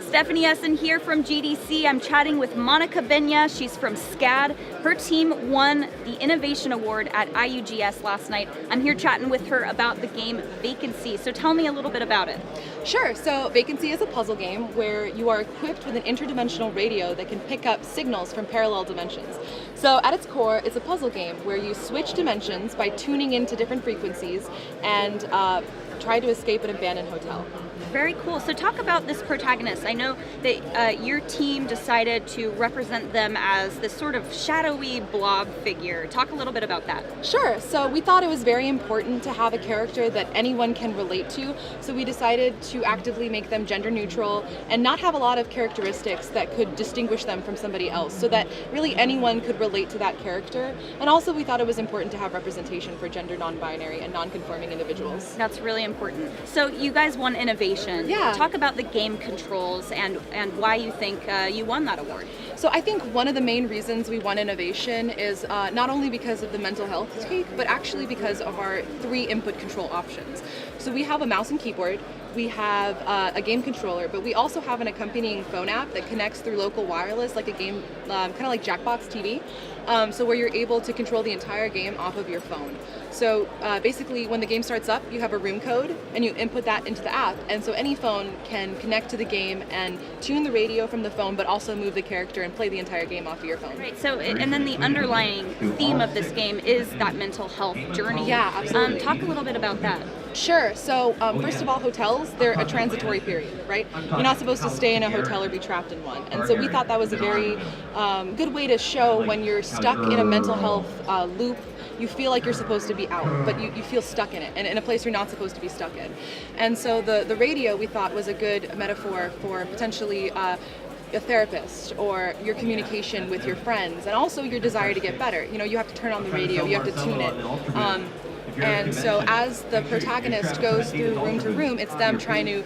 Stephanie Essen here from GDC. I'm chatting with Monica Benya. She's from SCAD. Her team won the Innovation Award at IUGS last night. I'm here chatting with her about the game Vacancy. So tell me a little bit about it. Sure. So Vacancy is a puzzle game where you are equipped with an interdimensional radio that can pick up signals from parallel dimensions. So at its core, it's a puzzle game where you switch dimensions by tuning into different frequencies and try to escape an abandoned hotel. Very cool. So talk about this protagonist. I know that your team decided to represent them as this sort of shadowy blob figure. Talk a little bit about that. Sure. So we thought it was very important to have a character that anyone can relate to. So we decided to actively make them gender neutral and not have a lot of characteristics that could distinguish them from somebody else, so that really anyone could relate to that character. And also we thought it was important to have representation for gender non-binary and non-conforming individuals. That's really important. So you guys won Innovation. Yeah. Talk about the game controls and why you think you won that award. So I think one of the main reasons we won Innovation is not only because of the mental health take, but actually because of our 3 input control options. So we have a mouse and keyboard, we have a game controller, but we also have an accompanying phone app that connects through local wireless, like a game, kind of like Jackbox TV, so where you're able to control the entire game off of your phone. So basically, when the game starts up, you have a room code, and you input that into the app, and so any phone can connect to the game and tune the radio from the phone, but also move the character and play the entire game off of your phone. Right. So, and then the underlying theme of this game is that mental health journey. Yeah, absolutely. Talk a little bit about that. Sure. So first of all, hotels, they're a transitory period, right? You're not supposed to stay in a hotel or be trapped in one. And so we thought that was a very good way to show when you're stuck in a mental health loop, you feel like you're supposed to be out, but you feel stuck in it, and in a place you're not supposed to be stuck in. And so the radio, we thought, was a good metaphor for potentially a therapist, or your communication with your friends, and also your desire to get better. You know, you have to turn on the radio, you have to tune it. And so as the protagonist goes through room to room, it's them trying to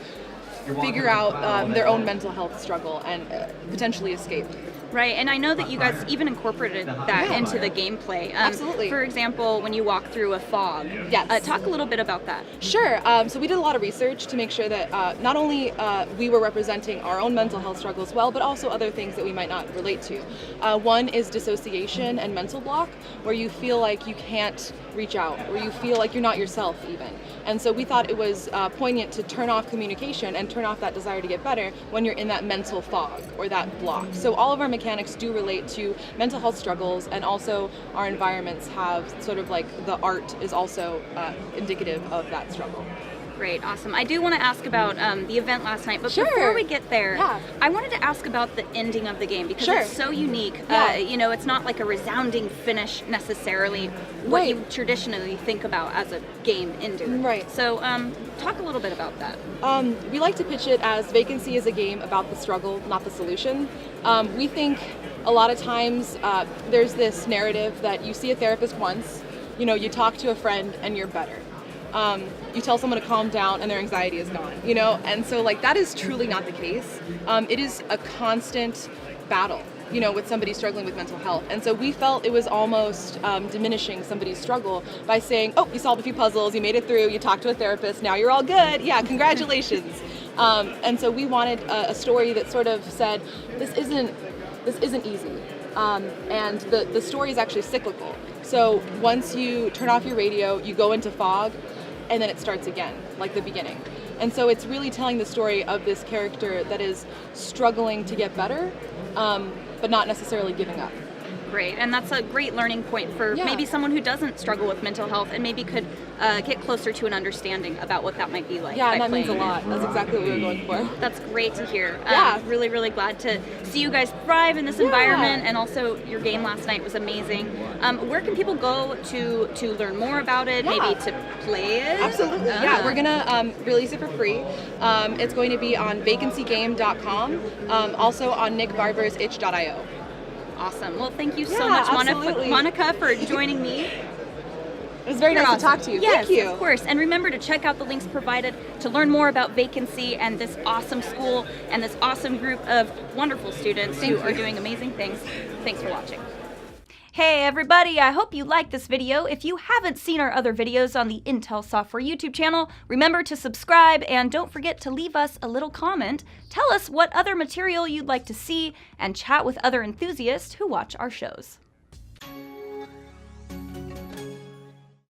figure out their own mental health struggle and potentially escape. Right, and I know that you guys even incorporated that into the gameplay. Absolutely. For example, when you walk through a fog. Yes. Talk a little bit about that. Sure. So we did a lot of research to make sure that not only we were representing our own mental health struggles well, but also other things that we might not relate to. One is dissociation and mental block, where you feel like you can't reach out, or you feel like you're not yourself even. And so we thought it was poignant to turn off communication and turn off that desire to get better when you're in that mental fog or that block. So all of our mechanics do relate to mental health struggles, and also our environments have sort of like the art is also indicative of that struggle. Great, awesome. I do want to ask about the event last night, but Sure. before we get there, Yeah. I wanted to ask about the ending of the game, because Sure. it's so unique. Yeah. You know, it's not like a resounding finish necessarily, what Right. you traditionally think about as a game ending. Right. So talk a little bit about that. We like to pitch it as Vacancy is a game about the struggle, not the solution. We think a lot of times there's this narrative that you see a therapist once, you know, you talk to a friend and you're better. You tell someone to calm down and their anxiety is gone, you know? And so like that is truly not the case. It is a constant battle, you know, with somebody struggling with mental health. And so we felt it was almost diminishing somebody's struggle by saying, oh, you solved a few puzzles, you made it through, you talked to a therapist, now you're all good. Yeah, congratulations. And so we wanted a story that sort of said, this isn't easy. And the story is actually cyclical. So once you turn off your radio, you go into fog, and then it starts again, like the beginning. And so it's really telling the story of this character that is struggling to get better, but not necessarily giving up. Great, and that's a great learning point for maybe someone who doesn't struggle with mental health and maybe could get closer to an understanding about what that might be like. Yeah, by and that means a playing it. lot. That's exactly what we were going for. That's great to hear. Yeah. Really, really glad to see you guys thrive in this environment, and also your game last night was amazing. Where can people go to learn more about it, maybe to play it? Absolutely. Yeah, we're gonna release it for free. It's going to be on vacancygame.com, also on nickbarbersitch.io. Awesome. Well, thank you so much, Monica, for joining me. It was very nice to talk to you. Yes, Thank you. of course. And remember to check out the links provided to learn more about Vacancy and this awesome school and this awesome group of wonderful students who are doing amazing things. Thanks for watching. Hey everybody, I hope you liked this video. If you haven't seen our other videos on the Intel Software YouTube channel, remember to subscribe and don't forget to leave us a little comment. Tell us what other material you'd like to see and chat with other enthusiasts who watch our shows.